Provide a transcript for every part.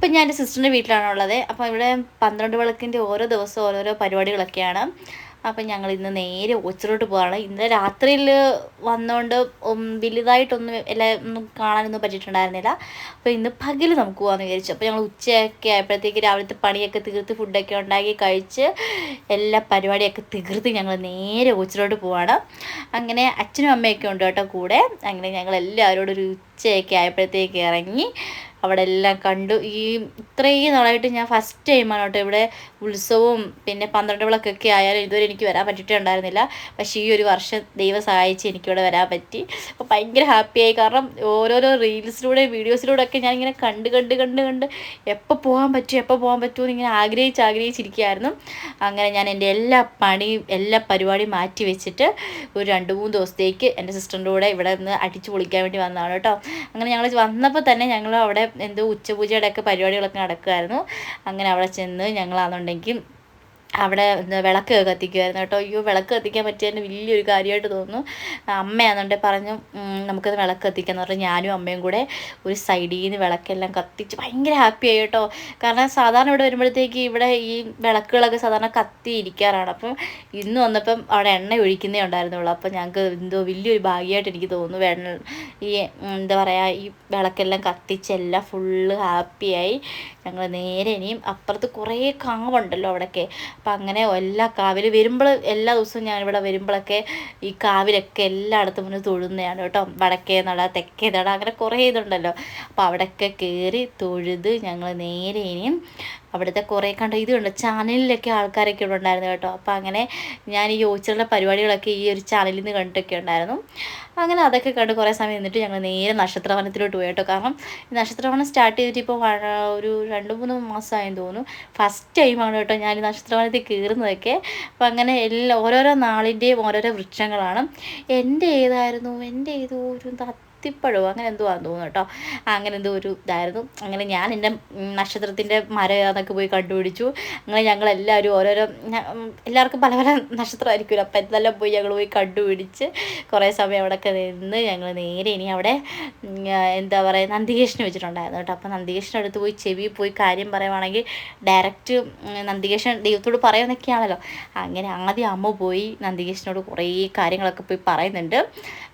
ഇപ്പം ഞാൻ എൻ്റെ സിസ്റ്ററിൻ്റെ വീട്ടിലാണുള്ളത്. അപ്പോൾ ഇവിടെ 12 വിളക്കിൻ്റെ ഓരോ ദിവസവും ഓരോരോ പരിപാടികളൊക്കെയാണ്. അപ്പം ഞങ്ങൾ ഇന്ന് നേരെ ഓച്ചിറോട്ട് പോവാണ്. ഇന്നലെ രാത്രിയിൽ വന്നുകൊണ്ട് വലുതായിട്ടൊന്നും ഒന്നും കാണാനൊന്നും പറ്റിയിട്ടുണ്ടായിരുന്നില്ല. അപ്പോൾ ഇന്ന് പകൽ നമുക്ക് പോകാമെന്ന് വിചാരിച്ചു. അപ്പോൾ ഞങ്ങൾ ഉച്ചയൊക്കെ ആയപ്പോഴത്തേക്ക് രാവിലത്തെ പണിയൊക്കെ തീർത്ത് ഫുഡൊക്കെ ഉണ്ടാക്കി കഴിച്ച് എല്ലാ പരിപാടിയൊക്കെ തീർത്ത് ഞങ്ങൾ നേരെ ഓച്ചിറോട്ട് പോവാണ്. അങ്ങനെ അച്ഛനും അമ്മയൊക്കെ ഉണ്ട് കേട്ടോ കൂടെ. അങ്ങനെ ഞങ്ങൾ എല്ലാവരോടും ഒരു ഉച്ചയൊക്കെ ആയപ്പോഴത്തേക്ക് ഇറങ്ങി അവിടെ എല്ലാം കണ്ടു. ഇത്രയും നാളായിട്ട് ഞാൻ ഫസ്റ്റ് ടൈമാണ് കേട്ടോ ഇവിടെ ഉത്സവവും പിന്നെ 12 വിളക്കൊക്കെ ആയാലും ഇതുവരെ എനിക്ക് വരാൻ പറ്റിയിട്ടുണ്ടായിരുന്നില്ല. പക്ഷേ ഈ ഒരു വർഷം ദൈവം സഹായിച്ച് എനിക്കിവിടെ വരാൻ പറ്റി. അപ്പോൾ ഭയങ്കര ഹാപ്പിയായി. കാരണം ഓരോരോ റീൽസിലൂടെ വീഡിയോസിലൂടെ ഒക്കെ ഞാനിങ്ങനെ കണ്ട് എപ്പോൾ പോകാൻ പറ്റുമോ എന്നിങ്ങനെ ആഗ്രഹിച്ചിരിക്കുകയായിരുന്നു. അങ്ങനെ ഞാൻ എൻ്റെ എല്ലാ പരിപാടിയും മാറ്റി വെച്ചിട്ട് ഒരു 2-3 ദിവസത്തേക്ക് എൻ്റെ സിസ്റ്ററിൻ്റെ കൂടെ ഇവിടെ നിന്ന് അടിച്ചു പൊളിക്കാൻ വേണ്ടി വന്നതാണ് കേട്ടോ. അങ്ങനെ ഞങ്ങൾ വന്നപ്പോൾ തന്നെ ഞങ്ങൾ അവിടെ എന്തോ ഉച്ചപൂജയുടെ ഒക്കെ പരിപാടികളൊക്കെ നടക്കുമായിരുന്നു. അങ്ങനെ അവിടെ ചെന്ന് ഞങ്ങളാണെന്നുണ്ടെങ്കിൽ അവിടെ വിളക്ക് കത്തിക്കുമായിരുന്നു കേട്ടോ. അയ്യോ, വിളക്ക് കത്തിക്കാൻ പറ്റിയതിന് വലിയൊരു കാര്യമായിട്ട് തോന്നുന്നു. അമ്മയാണെന്നുണ്ടെങ്കിൽ പറഞ്ഞു നമുക്കത് വിളക്ക് കത്തിക്കാമെന്ന് പറഞ്ഞു. ഞാനും അമ്മയും കൂടെ ഒരു സൈഡിൽ നിന്ന് വിളക്കെല്ലാം കത്തിച്ച് ഭയങ്കര ഹാപ്പിയായി കേട്ടോ. കാരണം സാധാരണ ഇവിടെ വരുമ്പോഴത്തേക്ക് ഇവിടെ ഈ വിളക്കുകളൊക്കെ സാധാരണ കത്തി ഇരിക്കാറാണ്. അപ്പം ഇന്ന് വന്നപ്പം അവിടെ എണ്ണ ഒഴിക്കുന്നേ ഉണ്ടായിരുന്നുള്ളൂ. അപ്പം ഞങ്ങൾക്ക് എന്തോ വലിയൊരു ഭാഗ്യമായിട്ട് എനിക്ക് തോന്നുന്നു. ഈ എന്താ പറയുക, ഈ വിളക്കെല്ലാം കത്തിച്ചെല്ലാം ഫുള്ള് ഹാപ്പിയായി. ഞങ്ങൾ നേരെ ഇനിയും അപ്പുറത്ത് കുറേ കാവുണ്ടല്ലോ അവിടെയൊക്കെ. അപ്പം അങ്ങനെ എല്ലാ കാവിൽ വരുമ്പോൾ എല്ലാ ദിവസവും ഞാനിവിടെ വരുമ്പോഴൊക്കെ ഈ കാവിലൊക്കെ എല്ലായിടത്തും മുന്നേ തൊഴുന്നതാണ് കേട്ടോ. വടക്കേ നട, തെക്കേ നട, അങ്ങനെ കുറേ ഇതുണ്ടല്ലോ. അപ്പോൾ അവിടെയൊക്കെ കയറി തൊഴുത് ഞങ്ങൾ നേരെ ഇനിയും അവിടുത്തെ കുറേ ഇത് കണ്ടോ, ചാനലിലൊക്കെ ആൾക്കാരൊക്കെ ഇവിടെ ഉണ്ടായിരുന്നു കേട്ടോ. അപ്പോൾ അങ്ങനെ ഞാൻ ഈ ഓച്ചിറയിലെ പരിപാടികളൊക്കെ ഈ ഒരു ചാനലിൽ നിന്ന് കണ്ടിട്ടൊക്കെ ഉണ്ടായിരുന്നു. അങ്ങനെ അതൊക്കെ കണ്ട് കുറേ സമയം നിന്നിട്ട് ഞങ്ങൾ നേരെ നക്ഷത്രവനത്തിലോട്ട് പോയി കേട്ടോ. കാരണം നക്ഷത്രവനം സ്റ്റാർട്ട് ചെയ്തിട്ട് ഇപ്പോൾ ഒരു 2-3 മാസമായെന്ന് തോന്നുന്നു. ഫസ്റ്റ് ടൈമാണ് കേട്ടോ ഞാൻ ഈ നക്ഷത്രവനത്തിൽ കയറുന്നതൊക്കെ. അപ്പോൾ അങ്ങനെ ഓരോരോ നാളിൻ്റെയും ഓരോരോ വൃക്ഷങ്ങളാണ്. എൻ്റെ ഏതോ ഒരു അത്തിപ്പഴമോ അങ്ങനെ എന്തോ ആണെന്ന് തോന്നുന്നു കേട്ടോ. അങ്ങനെ എന്തോ ഒരു ഇതായിരുന്നു. അങ്ങനെ ഞാൻ എൻ്റെ നക്ഷത്രത്തിൻ്റെ മരം ഏതാന്നൊക്കെ പോയി കണ്ടുപിടിച്ചു. അങ്ങനെ ഞങ്ങളെല്ലാവരും എല്ലാവർക്കും പല പല നക്ഷത്രമായിരിക്കുമല്ലോ. അപ്പം എന്തെല്ലാം പോയി ഞങ്ങൾ പോയി കണ്ടുപിടിച്ച് കുറേ സമയം അവിടെയൊക്കെ നിന്ന് ഞങ്ങൾ നേരെ ഇനി അവിടെ എന്താ പറയുക, നന്ദികേശനെ വെച്ചിട്ടുണ്ടായിരുന്നു കേട്ടോ. അപ്പം നന്ദികേശൻ്റെ അടുത്ത് പോയി ചെവിയിൽ പോയി കാര്യം പറയുവാണെങ്കിൽ ഡയറക്റ്റ് നന്ദികേശൻ ദൈവത്തോട് പറയുന്നൊക്കെയാണല്ലോ. അങ്ങനെ ആദ്യം അമ്മ പോയി നന്ദികേശനോട് കുറേ കാര്യങ്ങളൊക്കെ പോയി പറയുന്നുണ്ട്.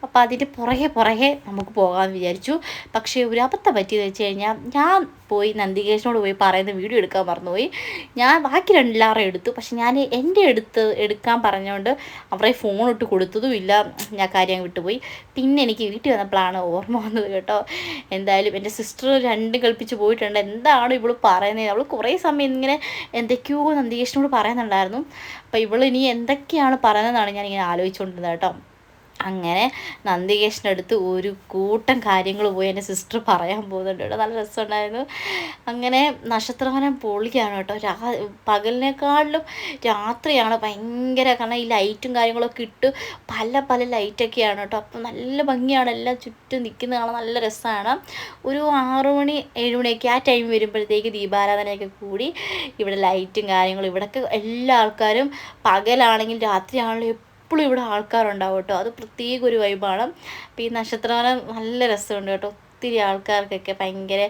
അപ്പോൾ അതിൻ്റെ പുറകെ നമുക്ക് പോകാമെന്ന് വിചാരിച്ചു. പക്ഷേ ഒരു അബദ്ധം പറ്റിയെന്ന് വെച്ച് കഴിഞ്ഞാൽ ഞാൻ പോയി നന്ദികേശനോട് പോയി പറയുന്ന വീഡിയോ എടുക്കാൻ മറന്നുപോയി. ഞാൻ ബാക്കി എല്ലാവരും എടുത്തു. പക്ഷെ ഞാൻ എൻ്റെ എടുക്കാൻ പറഞ്ഞുകൊണ്ട് അവരെ ഫോണിട്ട് കൊടുത്തതുമില്ല. ഞാൻ കാര്യം വിട്ടുപോയി. പിന്നെ എനിക്ക് വീട്ടിൽ വന്നപ്പോഴാണ് ഓർമ്മ വന്നത് കേട്ടോ. എന്തായാലും എൻ്റെ സിസ്റ്റർ രണ്ടും കൽപ്പിച്ച് പോയിട്ടുണ്ട്. എന്താണ് ഇവള് പറയുന്നത്? അവൾ കുറേ സമയം ഇങ്ങനെ എന്തൊക്കെയോ നന്ദികേശനോട് പറയുന്നുണ്ടായിരുന്നു. അപ്പോൾ ഇവളിനി എന്തൊക്കെയാണ് പറയുന്നതെന്നാണ് ഞാനിങ്ങനെ ആലോചിച്ചുകൊണ്ടിരുന്നത് കേട്ടോ. അങ്ങനെ നന്ദികേശൻ്റെ അടുത്ത് ഒരു കൂട്ടം കാര്യങ്ങൾ പോയി എൻ്റെ സിസ്റ്റർ പറയാൻ പോകുന്നുണ്ട് കേട്ടോ. നല്ല രസമുണ്ടായിരുന്നു. അങ്ങനെ നക്ഷത്രവനം പൊളിയാണ് കേട്ടോ. പകലിനേക്കാളിലും രാത്രിയാണ് ഭയങ്കര. കാരണം ഈ ലൈറ്റും കാര്യങ്ങളൊക്കെ ഇട്ട് പല ലൈറ്റൊക്കെയാണ് കേട്ടോ. അപ്പം നല്ല ഭംഗിയാണ്. എല്ലാം ചുറ്റും നിൽക്കുന്ന കാണാൻ നല്ല രസമാണ്. ഒരു 6 മണി 7 മണിയൊക്കെ ആ ടൈം വരുമ്പോഴത്തേക്ക് ദീപാരാധനയൊക്കെ കൂടി ഇവിടെ ലൈറ്റും കാര്യങ്ങളും. ഇവിടെയൊക്കെ എല്ലാ ആൾക്കാരും പകലാണെങ്കിലും രാത്രിയാണെങ്കിലും എപ്പോഴും ഇവിടെ ആൾക്കാരുണ്ടാവും കേട്ടോ. അത് പ്രത്യേക ഒരു വൈബാണ്. അപ്പോൾ ഈ നക്ഷത്രവനം നല്ല രസമുണ്ട് കേട്ടോ. ഒത്തിരി ആൾക്കാർക്കൊക്കെ ഭയങ്കര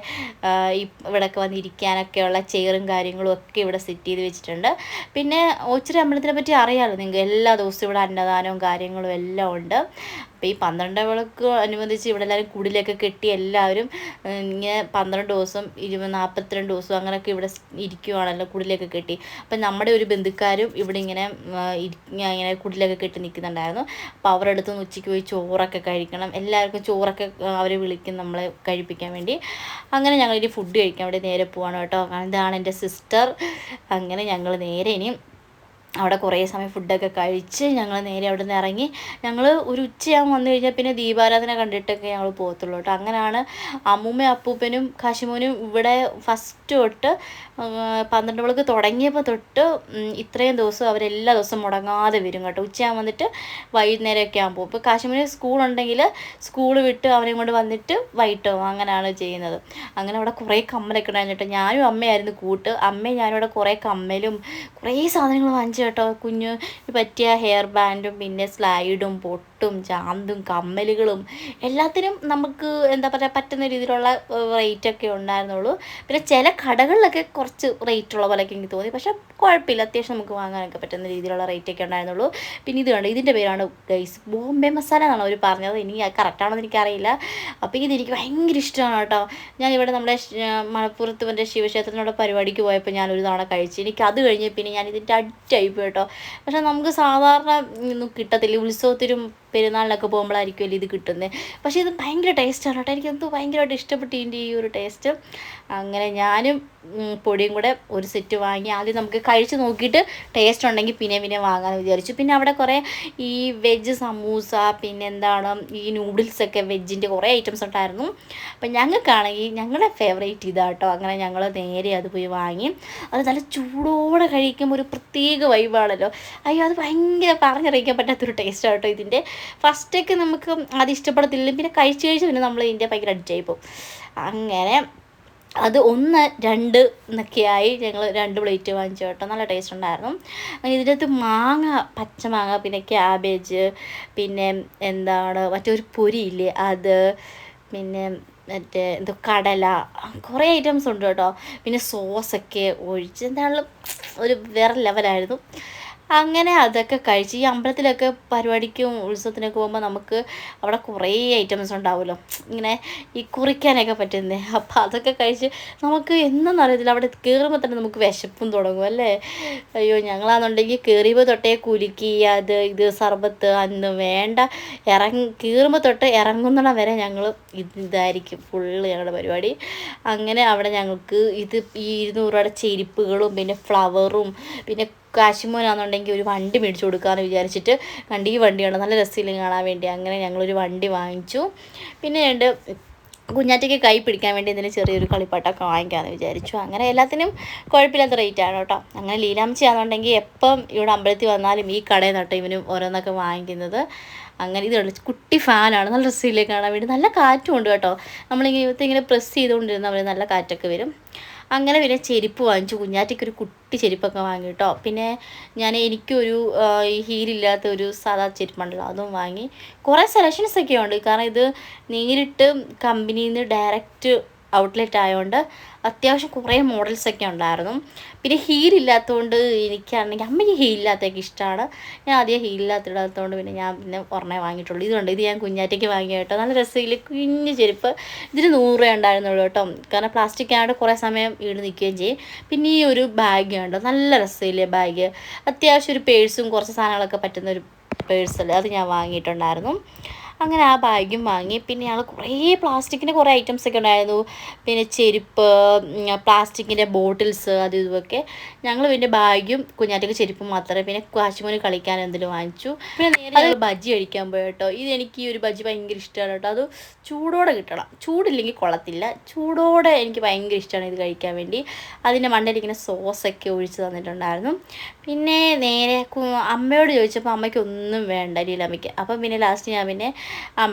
ഇവിടെയൊക്കെ വന്നിരിക്കാനൊക്കെയുള്ള ചെയറും കാര്യങ്ങളും ഒക്കെ ഇവിടെ സെറ്റ് ചെയ്ത് വെച്ചിട്ടുണ്ട്. പിന്നെ ഓച്ചിറ അമ്പലത്തിനെ പറ്റി അറിയാമല്ലോ നിങ്ങൾക്ക്. എല്ലാ ദിവസവും ഇവിടെ അന്നദാനവും കാര്യങ്ങളും എല്ലാം ഉണ്ട്. അപ്പോൾ ഈ 12 വിളക്ക് അനുബന്ധിച്ച് ഇവിടെ എല്ലാവരും കുടിലൊക്കെ കെട്ടി എല്ലാവരും ഇങ്ങനെ 12 ദിവസം 42 ദിവസം അങ്ങനെയൊക്കെ ഇവിടെ ഇരിക്കുവാണല്ലോ കുടിലൊക്കെ കെട്ടി. അപ്പം നമ്മുടെ ഒരു ബന്ധുക്കാരും ഇവിടെ ഇങ്ങനെ കുടിലൊക്കെ കെട്ടി നിൽക്കുന്നുണ്ടായിരുന്നു. അപ്പോൾ അവരുടെ അടുത്ത് നിന്ന് ഉച്ചയ്ക്ക് പോയി ചോറൊക്കെ കഴിക്കണം. എല്ലാവർക്കും ചോറൊക്കെ അവർ വിളിക്കും നമ്മളെ കഴിപ്പിക്കാൻ വേണ്ടി. അങ്ങനെ ഞങ്ങളിനി ഫുഡ് കഴിക്കാൻ വേണ്ടി നേരെ പോവാണ് കേട്ടോ. ഇതാണ് എൻ്റെ സിസ്റ്റർ. അങ്ങനെ ഞങ്ങൾ നേരെ ഇനി അവിടെ കുറേ സമയം ഫുഡൊക്കെ കഴിച്ച് ഞങ്ങൾ നേരെ അവിടെ നിന്ന് ഇറങ്ങി. ഞങ്ങൾ ഒരു ഉച്ചയാകുമ്പോൾ വന്നു കഴിഞ്ഞാൽ പിന്നെ ദീപാരാധന കണ്ടിട്ടൊക്കെ ഞങ്ങൾ പോകത്തുള്ളൂ കേട്ടോ. അങ്ങനെയാണ് അമ്മൂമ്മയും അപ്പൂപ്പനും കാശിമോനും ഇവിടെ ഫസ്റ്റ് തൊട്ട് 12 വിളക്ക് തുടങ്ങിയപ്പോൾ തൊട്ട് ഇത്രയും ദിവസം അവരെല്ലാ ദിവസവും മുടങ്ങാതെ വരും കേട്ടോ. ഉച്ചയാകുമ്പോൾ വന്നിട്ട് വൈകുന്നേരമൊക്കെ ആകുമ്പോൾ ഇപ്പോൾ കാശിമോന് സ്കൂളുണ്ടെങ്കിൽ സ്കൂൾ വിട്ട് അവനെയും കൊണ്ട് വന്നിട്ട് വൈകിട്ടോ അങ്ങനെയാണ് ചെയ്യുന്നത്. അങ്ങനെ അവിടെ കുറേ കമ്മലൊക്കെ ഉണ്ടായിരുന്നു കേട്ടോ. ഞാനും അമ്മയായിരുന്നു കൂട്ട്. അമ്മയും ഞാനിവിടെ കുറേ കമ്മലും കുറേ സാധനങ്ങൾ വാങ്ങിച്ചു കേട്ടോ. കുഞ്ഞ് പറ്റിയ ഹെയർ ബാൻഡും പിന്നെ സ്ലൈഡും പൊട്ടും ചാന്തും കമ്മലുകളും എല്ലാത്തിനും നമുക്ക് എന്താ പറയുക പറ്റുന്ന രീതിയിലുള്ള റേറ്റൊക്കെ ഉണ്ടായിരുന്നുള്ളൂ. പിന്നെ ചില കടകളിലൊക്കെ കുറച്ച് റേറ്റുള്ള പോലെയൊക്കെ എനിക്ക് തോന്നി. പക്ഷേ കുഴപ്പമില്ല, അത്യാവശ്യം നമുക്ക് വാങ്ങാനൊക്കെ പറ്റുന്ന രീതിയിലുള്ള റേറ്റൊക്കെ ഉണ്ടായിരുന്നുള്ളൂ. പിന്നെ ഇത് കണ്ടു, ഇതിൻ്റെ പേരാണ് ഗൈസ് ബോംബെ മസാല എന്നാണ് അവർ പറഞ്ഞത്. ഇനി കറക്റ്റാണെന്ന് എനിക്കറിയില്ല. അപ്പോൾ ഇതെനിക്ക് ഭയങ്കര ഇഷ്ടമാണ് കേട്ടോ. ഞാനിവിടെ നമ്മുടെ മലപ്പുറത്ത് എൻ്റെ ശിവക്ഷേത്രത്തിനോട് പരിപാടിക്ക് പോയപ്പോൾ ഞാനൊരു തവണ കഴിച്ചു. എനിക്കത് കഴിഞ്ഞ് പിന്നെ ഞാൻ ഇതിൻ്റെ അഡിക്റ്റായി പോയി കേട്ടോ. പക്ഷേ നമുക്ക് സാധാരണ ഒന്നും കിട്ടത്തില്ല, ഉത്സവത്തിനും പെരുന്നാളിനൊക്കെ പോകുമ്പോഴായിരിക്കുമല്ലോ ഇത് കിട്ടുന്നത്. പക്ഷേ ഇത് ഭയങ്കര ടേസ്റ്റാണ് കേട്ടോ. എനിക്കെന്തോ ഭയങ്കരമായിട്ട് ഇഷ്ടപ്പെട്ടു ഇതിൻ്റെ ഈ ഒരു ടേസ്റ്റ്. അങ്ങനെ ഞാനും പൊടിയും കൂടെ ഒരു സെറ്റ് വാങ്ങി. ആദ്യം നമുക്ക് കഴിച്ച് നോക്കിയിട്ട് ടേസ്റ്റ് ഉണ്ടെങ്കിൽ പിന്നെ വാങ്ങാമെന്ന് വിചാരിച്ചു. പിന്നെ അവിടെ കുറേ ഈ വെജ് സമൂസ, പിന്നെ എന്താണ് ഈ നൂഡിൽസൊക്കെ വെജിൻ്റെ കുറേ ഐറ്റംസ് ഉണ്ടായിരുന്നു. അപ്പം ഞങ്ങൾക്കാണെങ്കിൽ ഞങ്ങളുടെ ഫേവറേറ്റ് ഇതാണ് കേട്ടോ. അങ്ങനെ ഞങ്ങൾ നേരെ അത് പോയി വാങ്ങി. അത് നല്ല ചൂടോടെ കഴിക്കുമ്പോൾ ഒരു പ്രത്യേക വൈബാണല്ലോ. അയ്യോ, അത് ഭയങ്കര പറഞ്ഞറിയിക്കാൻ പറ്റാത്തൊരു ടേസ്റ്റ് കേട്ടോ ഇതിൻ്റെ. ഫസ്റ്റൊക്കെ നമുക്ക് അത് ഇഷ്ടപ്പെടത്തില്ല, പിന്നെ കഴിച്ച് പിന്നെ നമ്മൾ ഇതിൻ്റെ ഭയങ്കര അഡിക്റ്റായി പോകും. അങ്ങനെ അത് 1, 2 എന്നൊക്കെയായി ഞങ്ങൾ 2 പ്ലേറ്റ് വാങ്ങിച്ചു കേട്ടോ. നല്ല ടേസ്റ്റ് ഉണ്ടായിരുന്നു. ഇതിൻ്റെ അകത്ത് മാങ്ങ, പച്ചമാങ്ങ, പിന്നെ ക്യാബേജ്, പിന്നെ എന്താണ് മറ്റൊരു പൊരിയില്ലേ അത്, പിന്നെ മറ്റേ എന്തോ കടല, കുറേ ഐറ്റംസ് ഉണ്ട് കേട്ടോ. പിന്നെ സോസൊക്കെ ഒഴിച്ച് എന്താണെങ്കിലും ഒരു വേറെ ലെവലായിരുന്നു. അങ്ങനെ അതൊക്കെ കഴിച്ച് ഈ അമ്പലത്തിലൊക്കെ പരിപാടിക്കും ഉത്സവത്തിനൊക്കെ പോകുമ്പോൾ നമുക്ക് അവിടെ കുറേ ഐറ്റംസ് ഉണ്ടാവുമല്ലോ, ഇങ്ങനെ ഈ കുറിക്കാനൊക്കെ പറ്റുന്നത്. അപ്പോൾ അതൊക്കെ കഴിച്ച് നമുക്ക് എന്നൊന്നും അറിയത്തില്ല, അവിടെ കയറുമ്പോൾ തന്നെ നമുക്ക് വിശപ്പും തുടങ്ങും അല്ലേ. അയ്യോ, ഞങ്ങളാണെന്നുണ്ടെങ്കിൽ കയറിയപ്പോൾ തൊട്ടേ കുലുക്കി അത് ഇത് സർബത്ത് അന്ന് വേണ്ട, കയറുമ്പോൾ തൊട്ട് ഇറങ്ങുന്നിടം വരെ ഞങ്ങൾ ഇതായിരിക്കും ഫുള്ള് ഞങ്ങളുടെ പരിപാടി. അങ്ങനെ അവിടെ ഞങ്ങൾക്ക് ഈ 200 രൂപയുടെ ചെരുപ്പുകളും പിന്നെ ഫ്ലവറും പിന്നെ കാശിമോനാണെന്നുണ്ടെങ്കിൽ ഒരു വണ്ടി മേടിച്ചു കൊടുക്കാമെന്ന് വിചാരിച്ചിട്ട് ഈ വണ്ടിയാണ് നല്ല രസമില്ല കാണാൻ വേണ്ടി. അങ്ങനെ ഞങ്ങളൊരു വണ്ടി വാങ്ങിച്ചു. പിന്നെ കുഞ്ഞാറ്റയ്ക്ക് കൈ പിടിക്കാൻ വേണ്ടി ഇതിന് ചെറിയൊരു കളിപ്പാട്ടൊക്കെ വാങ്ങിക്കാമെന്ന് വിചാരിച്ചു. അങ്ങനെ എല്ലാത്തിനും കുഴപ്പമില്ലാത്ത റേറ്റാണ് കേട്ടോ. അങ്ങനെ ലീലാമ്മച്ചിയാണെന്നുണ്ടെങ്കിൽ എപ്പം ഇവിടെ അമ്പലത്തിൽ വന്നാലും ഈ കടയിൽ നിന്നിട്ട് ഇവനും ഓരോന്നൊക്കെ വാങ്ങിക്കുന്നത്. അങ്ങനെ ഇതുള്ള കുട്ടി ഫാനാണ്, നല്ല രസമില്ലേ കാണാൻ വേണ്ടി. നല്ല കാറ്റും ഉണ്ട് കേട്ടോ. നമ്മളിങ്ങനെ പ്രസ് ചെയ്തുകൊണ്ടിരുന്നാൽ നല്ല കാറ്റൊക്കെ വരും. അങ്ങനെ പിന്നെ ചെരുപ്പ് വാങ്ങിച്ചു. കുഞ്ഞാറ്റയ്ക്കൊരു കുട്ടി ചെരുപ്പൊക്കെ വാങ്ങി കേട്ടോ. പിന്നെ എനിക്കൊരു ഹീലില്ലാത്ത ഒരു സാധാ ചെരുപ്പുണ്ടല്ലോ, അതും വാങ്ങി. കുറേ സെലക്ഷൻസൊക്കെ ഉണ്ട്, കാരണം ഇത് നേരിട്ട് കമ്പനിയിൽ നിന്ന് ഡയറക്റ്റ് ഔട്ട്ലെറ്റ് ആയതുകൊണ്ട് അത്യാവശ്യം കുറേ മോഡൽസൊക്കെ ഉണ്ടായിരുന്നു. പിന്നെ ഹീലില്ലാത്തതുകൊണ്ട് എനിക്കാണെങ്കിൽ അമ്മയ്ക്ക് ഹീലില്ലാത്തൊക്കെ ഇഷ്ടമാണ്. ഞാൻ ആദ്യം ഹീലില്ലാത്തിടാത്തതുകൊണ്ട് പിന്നെ ഞാൻ ഒരെണ്ണേ വാങ്ങിയിട്ടുള്ളൂ. ഇത് ഞാൻ കുഞ്ഞാറ്റയ്ക്ക് വാങ്ങിയ കേട്ടോ. നല്ല രസമില്ല കുഞ്ഞ് ചെരുപ്പ്. ഇതിന് 100 രൂപ ഉണ്ടായിരുന്നുള്ളൂ കേട്ടോ, കാരണം പ്ലാസ്റ്റിക് ആയിട്ട് കുറേ സമയം ഈട് നിൽക്കുകയും ചെയ്യും. പിന്നെ ഈ ഒരു ബാഗ് ഉണ്ടോ, നല്ല രസമില്ലേ ബാഗ്. അത്യാവശ്യം ഒരു പേഴ്സും കുറച്ച് സാധനങ്ങളൊക്കെ പറ്റുന്ന ഒരു പേഴ്സല്ലേ, അത് ഞാൻ വാങ്ങിയിട്ടുണ്ടായിരുന്നു. അങ്ങനെ ആ ബാഗും വാങ്ങി. പിന്നെ ഞങ്ങൾ കുറേ പ്ലാസ്റ്റിക്കിൻ്റെ കുറേ ഐറ്റംസൊക്കെ ഉണ്ടായിരുന്നു. പിന്നെ ചെരുപ്പ്, പ്ലാസ്റ്റിക്കിൻ്റെ ബോട്ടിൽസ്, അത് ഇതുമൊക്കെ. ഞങ്ങൾ പിന്നെ ബാഗും കുഞ്ഞാറ്റയ്ക്ക് ചെരുപ്പും മാത്രമേ, പിന്നെ കാശുമോന് കളിക്കാൻ എന്തെങ്കിലും വാങ്ങിച്ചു. പിന്നെ നേരെ ബജ്ജി കഴിക്കാൻ പോയി കേട്ടോ. എനിക്ക് ഈ ഒരു ബജ്ജി ഭയങ്കര ഇഷ്ടമാണ് കേട്ടോ. അത് ചൂടോടെ കിട്ടണം, ചൂടില്ലെങ്കിൽ കൊള്ളത്തില്ല. ചൂടോടെ എനിക്ക് ഭയങ്കര ഇഷ്ടമാണ് ഇത് കഴിക്കാൻ വേണ്ടി. അതിൻ്റെ മണ്ടയിലിങ്ങനെ സോസൊക്കെ ഒഴിച്ച് തന്നിട്ടുണ്ടായിരുന്നു. പിന്നെ നേരെ അമ്മയോട് ചോദിച്ചപ്പോൾ അമ്മയ്ക്ക് ഒന്നും വേണ്ട, ലീലാമ്മയ്ക്ക്. അപ്പം പിന്നെ ലാസ്റ്റ് ഞാൻ പിന്നെ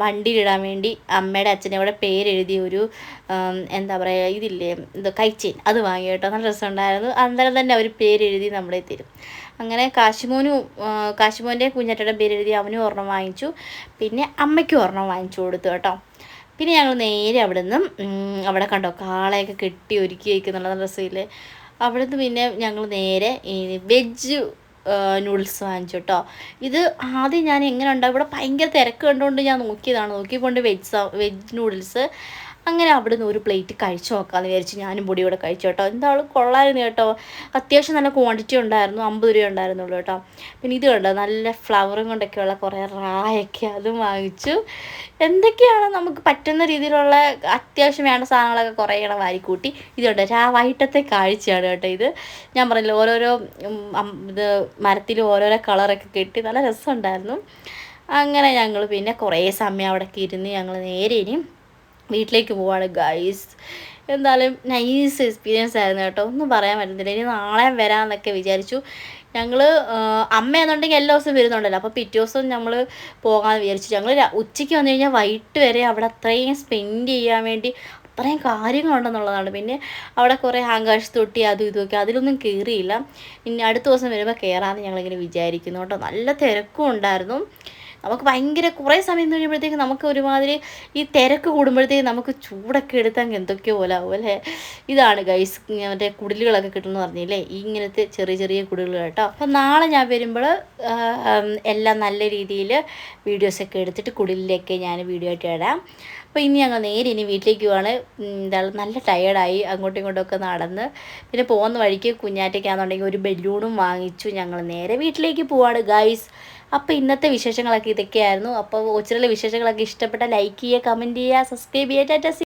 വണ്ടിയിലിടാൻ വേണ്ടി അമ്മയുടെ അച്ഛനെ കൂടെ പേരെഴുതി ഒരു എന്താ പറയുക ഇതില്ലേ എന്തോ കൈച്ചെയിൻ, അത് വാങ്ങി കേട്ടോ. നല്ല രസമുണ്ടായിരുന്നു. അന്നേരം തന്നെ അവർ പേരെഴുതി നമ്മളെ തരും. അങ്ങനെ കാശിമോൻ്റെ കുഞ്ഞാറ്റയുടെ പേരെഴുതി അവനും ഒരെണ്ണം വാങ്ങിച്ചു. പിന്നെ അമ്മയ്ക്കും ഒരെണ്ണം വാങ്ങിച്ചു കൊടുത്തു കേട്ടോ. പിന്നെ ഞങ്ങൾ നേരെ അവിടെ കണ്ടോ കാളയൊക്കെ കെട്ടി ഒരുക്കി വയ്ക്കുന്നുള്ള നല്ല രസമില്ലേ. അവിടുന്ന് പിന്നെ ഞങ്ങൾ നേരെ വെജ് നൂഡിൽസ് വാങ്ങിച്ചു കേട്ടോ. ഇത് ആദ്യം ഞാൻ എങ്ങനെ ഉണ്ടാകും, ഇവിടെ ഭയങ്കര തിരക്ക് കണ്ടുകൊണ്ട് ഞാൻ നോക്കിയപ്പോൾ വെജ് നൂഡിൽസ്. അങ്ങനെ അവിടുന്ന് ഒരു പ്ലേറ്റ് കഴിച്ചു നോക്കാമെന്ന് വിചാരിച്ച് ഞാനും പൊടി കൂടെ കഴിച്ചു കേട്ടോ. എന്തായാലും കൊള്ളായിരുന്നു കേട്ടോ. അത്യാവശ്യം നല്ല ക്വാണ്ടിറ്റി ഉണ്ടായിരുന്നു, 50 രൂപ ഉണ്ടായിരുന്നുള്ളൂ കേട്ടോ. പിന്നെ ഇത് കണ്ടോ നല്ല ഫ്ലവറും കൊണ്ടൊക്കെയുള്ള കുറേ റായൊക്കെ, അതും വാങ്ങിച്ചു. എന്തൊക്കെയാണ് നമുക്ക് പറ്റുന്ന രീതിയിലുള്ള അത്യാവശ്യം വേണ്ട സാധനങ്ങളൊക്കെ കുറേ വാരിക്കൂട്ടി. ഇതുണ്ട് വൈകിട്ടത്തെ കാഴ്ചയാണ് കേട്ടോ ഇത്. ഞാൻ പറഞ്ഞില്ല ഓരോരോ ഇത് മരത്തിൽ ഓരോരോ കളറൊക്കെ കെട്ടി നല്ല രസമുണ്ടായിരുന്നു. അങ്ങനെ ഞങ്ങൾ പിന്നെ കുറേ സമയം അവിടെയൊക്കെ ഇരുന്ന് ഞങ്ങൾ നേരെ ഇനി വീട്ടിലേക്ക് പോവാണ് ഗൈസ്. എന്തായാലും നൈസ് എക്സ്പീരിയൻസ് ആയിരുന്നു കേട്ടോ, ഒന്നും പറയാൻ പറ്റുന്നില്ല. ഇനി നാളെ വരാമെന്നൊക്കെ വിചാരിച്ചു. ഞങ്ങൾ അമ്മയെന്നുണ്ടെങ്കിൽ എല്ലാ ദിവസവും വരുന്നുണ്ടല്ലോ, അപ്പോൾ പിറ്റേ ദിവസം നമ്മൾ പോകാമെന്ന് വിചാരിച്ചു. ഞങ്ങൾ ഉച്ചയ്ക്ക് വന്നു കഴിഞ്ഞാൽ വൈകിട്ട് വരെ അവിടെ അത്രയും സ്പെൻഡ് ചെയ്യാൻ വേണ്ടി അത്രയും കാര്യങ്ങളുണ്ടെന്നുള്ളതാണ്. പിന്നെ അവിടെ കുറേ ആകാശ തൊട്ടി അതും ഇതുമൊക്കെ, അതിലൊന്നും കയറിയില്ല. ഇനി അടുത്ത ദിവസം വരുമ്പോൾ കയറാമെന്ന് ഞങ്ങളിങ്ങനെ വിചാരിക്കുന്നു കേട്ടോ. നല്ല തിരക്കും ഉണ്ടായിരുന്നു. നമുക്ക് ഭയങ്കര കുറേ സമയം കഴിയുമ്പോഴത്തേക്ക് നമുക്ക് ഒരുമാതിരി ഈ തിരക്ക് കൂടുമ്പോഴത്തേക്ക് നമുക്ക് ചൂടൊക്കെ എടുത്താൽ എന്തൊക്കെയോ പോലെ ആവും അല്ലേ. ഇതാണ് ഗൈസ് മറ്റേ കുടിലുകളൊക്കെ കിട്ടുമെന്ന് പറഞ്ഞില്ലേ, ഈ ഇങ്ങനത്തെ ചെറിയ ചെറിയ കുടിലുകൾ കേട്ടോ. അപ്പം നാളെ ഞാൻ വരുമ്പോൾ എല്ലാം നല്ല രീതിയിൽ വീഡിയോസൊക്കെ എടുത്തിട്ട് കുടിലിലേക്ക് ഞാൻ വീഡിയോ ആയിട്ട് ഇടാം. അപ്പോൾ ഇനി ഞങ്ങൾ നേരെ ഇനി വീട്ടിലേക്ക് പോവാണ്. നല്ല ടയേർഡായി, അങ്ങോട്ടും ഇങ്ങോട്ടുമൊക്കെ നടന്ന്. പിന്നെ പോകുന്ന വഴിക്ക് കുഞ്ഞാറ്റയ്ക്കാണെന്നുണ്ടെങ്കിൽ ഒരു ബലൂണും വാങ്ങിച്ചു. ഞങ്ങൾ നേരെ വീട്ടിലേക്ക് പോവാണ് ഗൈസ്. അപ്പോൾ ഇന്നത്തെ വിശേഷങ്ങളൊക്കെ ഇതൊക്കെയായിരുന്നു. അപ്പോൾ ഓച്ചിറയിലെ വിശേഷങ്ങളൊക്കെ ഇഷ്ടപ്പെട്ട ലൈക്ക് ചെയ്യുക, കമൻറ്റ് ചെയ്യുക, സബ്സ്ക്രൈബ് ചെയ്യുക. ടാറ്റ.